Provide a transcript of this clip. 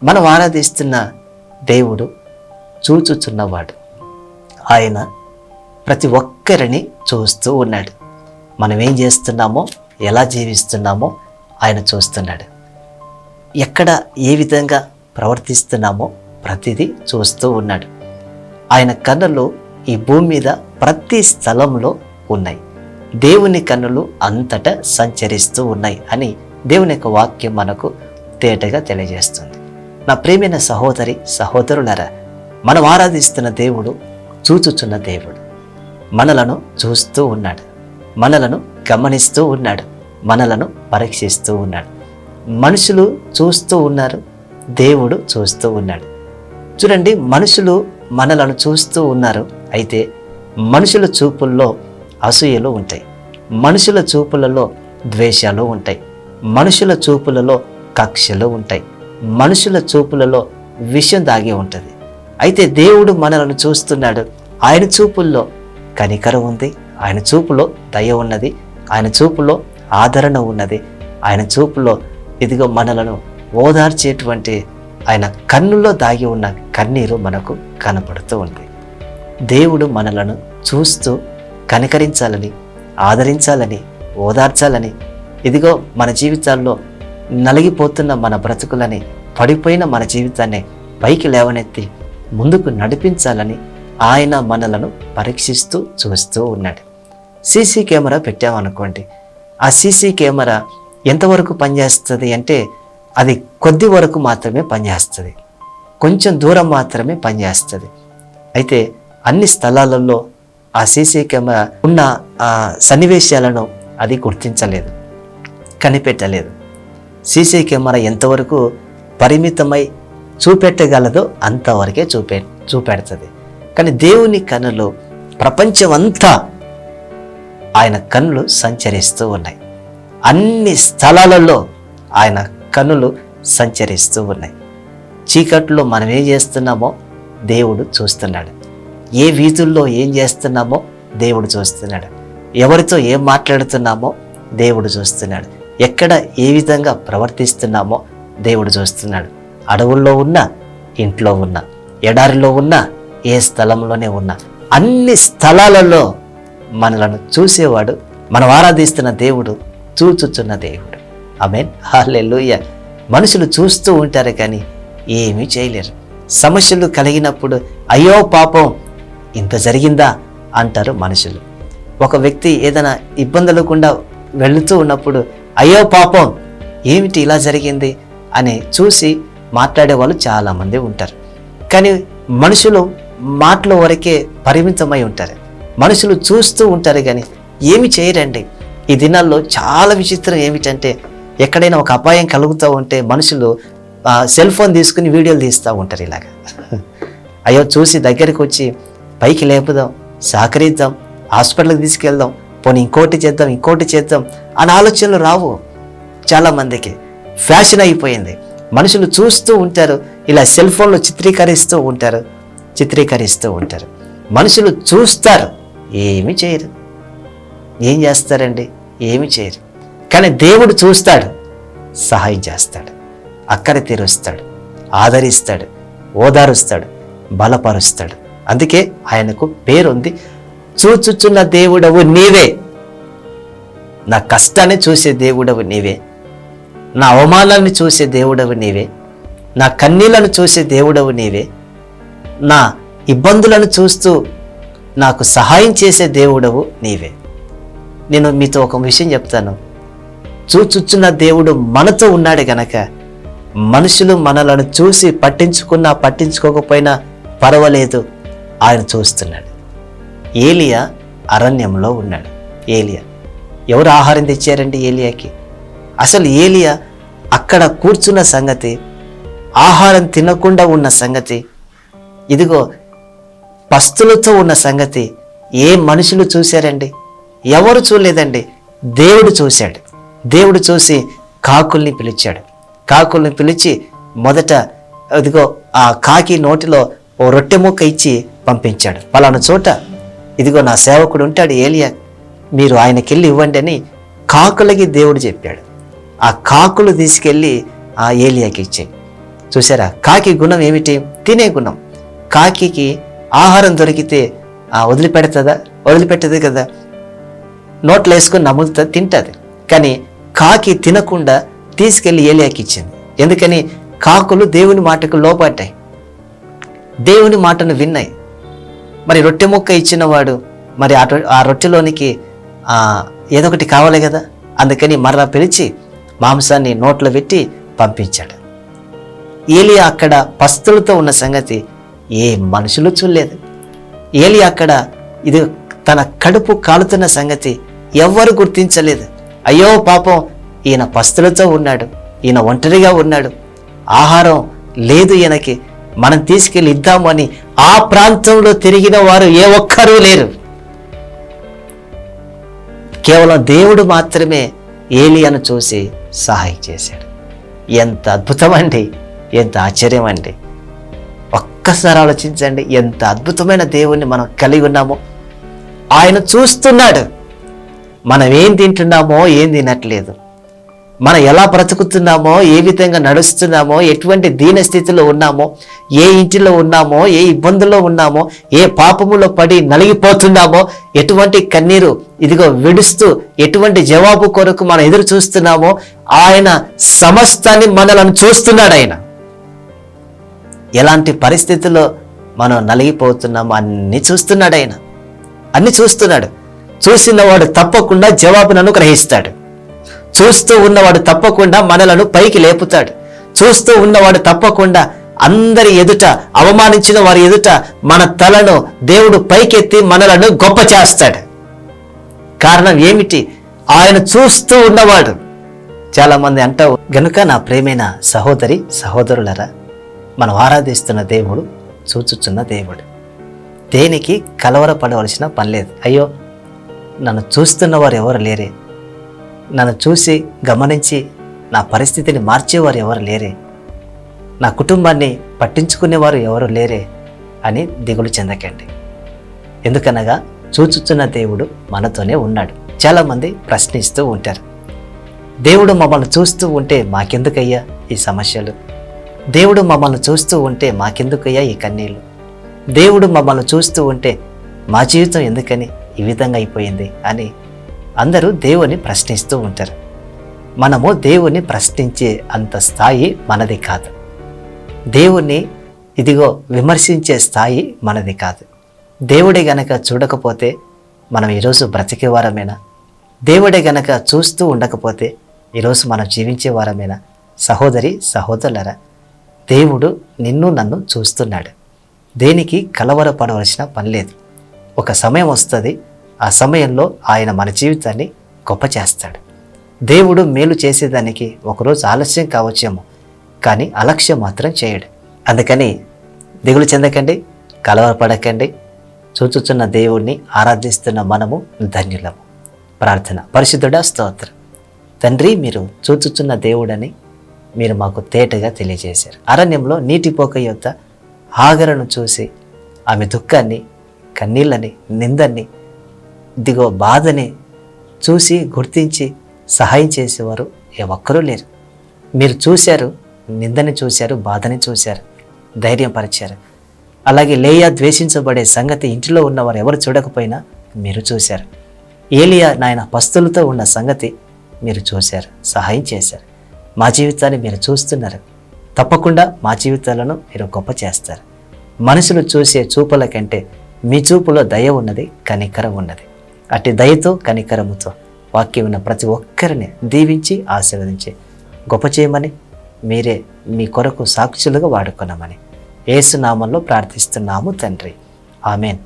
మనం ఆరాధిస్తున్న దేవుడు చూచుచున్నవాడు. ఆయన ప్రతి ఒక్కరిని చూస్తూ ఉన్నాడు. మనం ఏం చేస్తున్నామో, ఎలా జీవిస్తున్నామో ఆయన చూస్తున్నాడు. ఎక్కడ ఏ విధంగా ప్రవర్తిస్తున్నామో ప్రతిదీ చూస్తూ ఉన్నాడు. ఆయన కన్నులు ఈ భూమి మీద ప్రతి స్థలంలో ఉన్నాయి. దేవుని కన్నులు అంతటా సంచరిస్తూ ఉన్నాయి అని దేవుని యొక్క వాక్యం మనకు తేటగా తెలియజేస్తుంది. నా ప్రియమైన సహోదరి సహోదరులారా, మనం ఆరాధిస్తున్న దేవుడు చూచుచున్న దేవుడు. మనలను చూస్తూ ఉన్నాడు, మనలను గమనిస్తూ ఉన్నాడు, మనలను పరీక్షిస్తూ ఉన్నాడు. మనుషులు చూస్తూ ఉన్నారు, దేవుడు చూస్తూ ఉన్నాడు. చూడండి, మనుషులు మనలను చూస్తూ ఉన్నారు. అయితే మనుషుల చూపుల్లో అసూయలు ఉంటాయి, మనుషుల చూపులలో ద్వేషాలు ఉంటాయి, మనుషుల చూపులలో కక్షలు ఉంటాయి, మనుషుల చూపులలో విషం దాగి ఉంటుంది. అయితే దేవుడు మనలను చూస్తున్నాడు. ఆయన చూపుల్లో కనికరం ఉంది, ఆయన చూపులో దయ ఉన్నది, ఆయన చూపులో ఆదరణ ఉన్నది, ఆయన చూపులో ఇదిగో మనలను ఓదార్చేటువంటి ఆయన కన్నుల్లో దాగి ఉన్న కన్నీరు మనకు కనపడుతూ ఉంది. దేవుడు మనలను చూస్తూ కనికరించాలని, ఆదరించాలని, ఓదార్చాలని, ఇదిగో మన జీవితాల్లో నలిగిపోతున్న మన బ్రతుకులని, పడిపోయిన మన జీవితాన్ని పైకి లేవనెత్తి ముందుకు నడిపించాలని ఆయన మనలను పరీక్షిస్తూ చూస్తూ ఉన్నాడు. సీసీ కెమెరా పెట్టామనుకోండి, ఆ సీసీ కెమెరా ఎంతవరకు పనిచేస్తుంది అంటే అది కొద్ది వరకు మాత్రమే పనిచేస్తుంది, కొంచెం దూరం మాత్రమే పనిచేస్తుంది. అయితే అన్ని స్థలాలలో ఆ సీసీ కెమెరా ఉన్న సన్నివేశాలను అది గుర్తించలేదు, కనిపెట్టలేదు. సీసీ కెమెరా ఎంతవరకు పరిమితమై చూపెట్టగలదో అంతవరకే చూపెడుతుంది. కానీ దేవుని కన్నులు ప్రపంచమంతా ఆయన కన్నులు సంచరిస్తూ ఉన్నాయి. అన్ని స్థలాలలో ఆయన కన్నులు సంచరిస్తూ ఉన్నాయి. చీకట్లో మనం ఏం చేస్తున్నామో దేవుడు చూస్తున్నాడు. ఏ వీధుల్లో ఏం చేస్తున్నామో దేవుడు చూస్తున్నాడు. ఎవరితో ఏం మాట్లాడుతున్నామో దేవుడు చూస్తున్నాడు. ఎక్కడ ఏ విధంగా ప్రవర్తిస్తున్నామో దేవుడు చూస్తున్నాడు. అడవుల్లో ఉన్నా, ఇంట్లో ఉన్నా, ఎడారిలో ఉన్నా, ఏ స్థలంలోనే ఉన్నా, అన్ని స్థలాలలో మనలను చూసేవాడు, మనం ఆరాధిస్తున్న దేవుడు చూచుచున్న దేవుడు. ఆమేన్, హల్లెలూయా. మనుషులు చూస్తూ ఉంటారు కానీ ఏమీ చేయలేరు. సమస్యలు కలిగినప్పుడు అయ్యో పాపం ఇంత జరిగిందా అంటారు మనుషులు. ఒక వ్యక్తి ఏదైనా ఇబ్బందులు గుండా వెళుతూ ఉన్నప్పుడు అయ్యో పాపం ఏమిటి ఇలా జరిగింది అని చూసి మాట్లాడే వాళ్ళు చాలామంది ఉంటారు. కానీ మనుషులు మాటల వరకే పరిమితమై ఉంటారు. మనుషులు చూస్తూ ఉంటారు కానీ ఏమి చేయరండి. ఈ దినాల్లో చాలా విచిత్రం ఏమిటంటే, ఎక్కడైనా ఒక అపాయం కలుగుతూ ఉంటే మనుషులు సెల్ ఫోన్ తీసుకుని వీడియోలు తీస్తూ ఉంటారు. ఇలాగా అయ్యో చూసి దగ్గరికి వచ్చి పైకి లేపుదాం, సహకరిద్దాం, హాస్పిటల్కి తీసుకెళ్దాం, పోనీ ఇంకోటి చేద్దాం అని ఆలోచనలు రావు. చాలామందికి ఫ్యాషన్ అయిపోయింది. మనుషులు చూస్తూ ఉంటారు, ఇలా సెల్ ఫోన్లో చిత్రీకరిస్తూ ఉంటారు. మనుషులు చూస్తారు, ఏమి చేయరు. ఏం చేస్తారండి? ఏమి చేయరు. కానీ దేవుడు చూస్తాడు, సహాయం చేస్తాడు, అక్కర తీరుస్తాడు, ఆదరిస్తాడు, ఓదారుస్తాడు, బలపరుస్తాడు. అందుకే ఆయనకు పేరుంది, చూచుచున్న దేవుడవు నీవే. నా కష్టాన్ని చూసే దేవుడవు నీవే, నా అవమానాన్ని చూసే దేవుడవు నీవే, నా కన్నీళ్లను చూసే దేవుడవు నీవే, నా ఇబ్బందులను చూస్తూ నాకు సహాయం చేసే దేవుడవు నీవే. నేను మీతో ఒక విషయం చెప్తాను. చూచుచున్న దేవుడు మనతో ఉన్నాడు గనక మనుషులు మనలను చూసి పట్టించుకున్నా పట్టించుకోకపోయినా పర్వాలేదు, ఆయన చూస్తున్నాడు. ఏలియా అరణ్యంలో ఉన్నాడు. ఏలియా ఎవరు ఆహారం తెచ్చారండి ఏలియాకి? అసలు ఏలియా అక్కడ కూర్చున్న సంగతి, ఆహారం తినకుండా ఉన్న సంగతి, ఇదిగో పస్తులతో ఉన్న సంగతి ఏ మనుషులు చూశారండి? ఎవరు చూడలేదండి. దేవుడు చూశాడు. దేవుడు చూసి కాకుల్ని పిలిచాడు. కాకుల్ని పిలిచి మొదట ఇదిగో ఆ కాకి నోటిలో ఓ రొట్టె ముక్క ఇచ్చి పంపించాడు. పలానా చోట ఇదిగో నా సేవకుడు ఉంటాడు ఏలియా, మీరు ఆయనకెళ్ళి ఇవ్వండి అని కాకులకి దేవుడు చెప్పాడు. ఆ కాకులు తీసుకెళ్ళి ఆ ఏలియాకి ఇచ్చాయి. చూసారా, కాకి గుణం ఏమిటి? తినే గుణం. కాకి ఆహారం దొరికితే వదిలిపెడుతుందా? వదిలిపెట్టదు కదా. నోట్లో వేసుకొని నములుతుంది, తింటుంది. కానీ కాకి తినకుండా తీసుకెళ్ళి ఏలియాకి ఇచ్చింది. ఎందుకని? కాకులు దేవుని మాటకు లోపడ్డాయి, దేవుని మాటను విన్నాయి. మరి రొట్టె ముక్క ఇచ్చిన వాడు మరి ఆ రొట్టెలోనికి ఏదో ఒకటి కావాలి కదా. అందుకని మరలా పిలిచి మాంసాన్ని నోట్లో పెట్టి పంపించాడు. ఏలియా అక్కడ పస్తులతో ఉన్న సంగతి ఏ మనుషులు చూడలేదు. ఏలియా అక్కడ ఇది తన కడుపు కాలుతున్న సంగతి ఎవ్వరు గుర్తించలేదు. అయ్యో పాపం, ఈయన పస్తులతో ఉన్నాడు, ఈయన ఒంటరిగా ఉన్నాడు, ఆహారం లేదు ఈయనకి, మనం తీసుకెళ్ళి ఇద్దాము అని ఆ ప్రాంతంలో తిరిగిన వారు ఏ ఒక్కరూ లేరు. కేవలం దేవుడు మాత్రమే ఏలియాను చూసి సహాయం చేశాడు. ఎంత అద్భుతం అండి, ఎంత ఆశ్చర్యం అండి. ఒక్కసారి ఆలోచించండి, ఎంత అద్భుతమైన దేవుణ్ణి మనం కలిగి ఉన్నామో. ఆయన చూస్తున్నాడు మనం ఏం తింటున్నామో, ఏం తినట్లేదు, మనం ఎలా బ్రతుకుతున్నామో, ఏ విధంగా నడుస్తున్నామో, ఎటువంటి దీన స్థితిలో ఉన్నామో, ఏ ఇంటిలో ఉన్నామో, ఏ ఇబ్బందుల్లో ఉన్నామో, ఏ పాపములో పడి నలిగిపోతున్నామో, ఎటువంటి కన్నీరు ఇదిగో విడుస్తూ ఎటువంటి జవాబు కొరకు మనం ఎదురు చూస్తున్నామో, ఆయన సమస్తాన్ని మనలను చూస్తున్నాడు. ఆయన ఎలాంటి పరిస్థితుల్లో మనం నలిగిపోతున్నామో అన్ని చూస్తున్నాడు. ఆయన అన్ని చూస్తున్నాడు. చూసినవాడు తప్పకుండా జవాబును అనుగ్రహిస్తాడు. చూస్తూ ఉన్నవాడు తప్పకుండా మనలను పైకి లేపుతాడు. చూస్తూ ఉన్నవాడు తప్పకుండా అందరి ఎదుట, అవమానించిన వారి ఎదుట మన తలను దేవుడు పైకెత్తి మనలను గొప్ప చేస్తాడు. కారణం ఏమిటి? ఆయన చూస్తూ ఉన్నవాడు. చాలా మంది అంటావు గనుక నా ప్రేమైన సహోదరి సహోదరులరా, మనం ఆరాధిస్తున్న దేవుడు చూచుచున్న దేవుడు. దేనికి కలవరపడవలసిన పని లేదు. అయ్యో, నన్ను చూస్తున్న వారు ఎవరు లేరే, నన్ను చూసి గమనించి నా పరిస్థితిని మార్చేవారు ఎవరు లేరే, నా కుటుంబాన్ని పట్టించుకునేవారు ఎవరు లేరే అని దిగులు చెందకండి. ఎందుకనగా చూచుచున్న దేవుడు మనతోనే ఉన్నాడు. చాలామంది ప్రశ్నిస్తూ ఉంటారు, దేవుడు మమ్మల్ని చూస్తూ ఉంటే మాకెందుకయ్యా ఈ సమస్యలు, దేవుడు మమ్మల్ని చూస్తూ ఉంటే మాకెందుకయ్యా ఈ కన్నీళ్ళు, దేవుడు మమ్మల్ని చూస్తూ ఉంటే మా జీవితం ఎందుకని ఈ విధంగా అయిపోయింది అని అందరూ దేవుని ప్రశ్నిస్తూ ఉంటారు. మనము దేవుని ప్రశ్నించే అంత స్థాయి మనది కాదు. దేవుణ్ణి ఇదిగో విమర్శించే స్థాయి మనది కాదు. దేవుడే గనక చూడకపోతే మనం ఈరోజు బ్రతికేవారమేనా? దేవుడే గనక చూస్తూ ఉండకపోతే ఈరోజు మనం జీవించేవారమేనా? సహోదరి సహోదరులరా, దేవుడు నిన్ను నన్ను చూస్తున్నాడు. దేనికి కలవరపడవలసిన పని లేదు. ఒక సమయం వస్తుంది, ఆ సమయంలో ఆయన మన జీవితాన్ని గొప్ప చేస్తాడు. దేవుడు మేలు చేసేదానికి ఒకరోజు ఆలస్యం కావచ్చేమో, కానీ అలక్ష్యం మాత్రం చేయడు. అందుకని దిగులు చెందకండి, కలవరపడకండి. చూచుచున్న దేవుణ్ణి ఆరాధిస్తున్న మనము ధన్యులము. ప్రార్థన. పరిశుద్ధుడా స్తోత్రం. తండ్రి, మీరు చూచుచున్న దేవుడని మీరు మాకు తేటగా తెలియజేశారు. అరణ్యంలో నీటిపోక యొద్ద హాగరును చూసి ఆమె దుఃఖాన్ని, కన్నీళ్ళని, నిందన్ని, దిగో బాధని చూసి గుర్తించి సహాయం చేసేవారు ఏ ఒక్కరూ లేరు. మీరు చూశారు, నిందని చూశారు, బాధని చూశారు, ధైర్యపరిచారు. అలాగే లేయా ద్వేషించబడే సంగతి ఇంటిలో ఉన్నవారు ఎవరు చూడకపోయినా మీరు చూశారు. ఏలియా నాయన పస్తులతో ఉన్న సంగతి మీరు చూశారు, సహాయం చేశారు. మా జీవితాన్ని మీరు చూస్తున్నారు. తప్పకుండా మా జీవితాలను మీరు గొప్ప చేస్తారు. మనుషులు చూసే చూపుల కంటే మీ చూపులో దయ ఉన్నది, కనికరం ఉన్నది. అట్టి దయతో కనికరముతో వాక్యం ఉన్న ప్రతి ఒక్కరిని దీవించి ఆశీర్వదించి గొప్ప చేయమని, మీరే మీ కొరకు సాక్షులుగా వాడుకున్నామని యేసు నామంలో ప్రార్థిస్తున్నాము తండ్రి. ఆమెన్.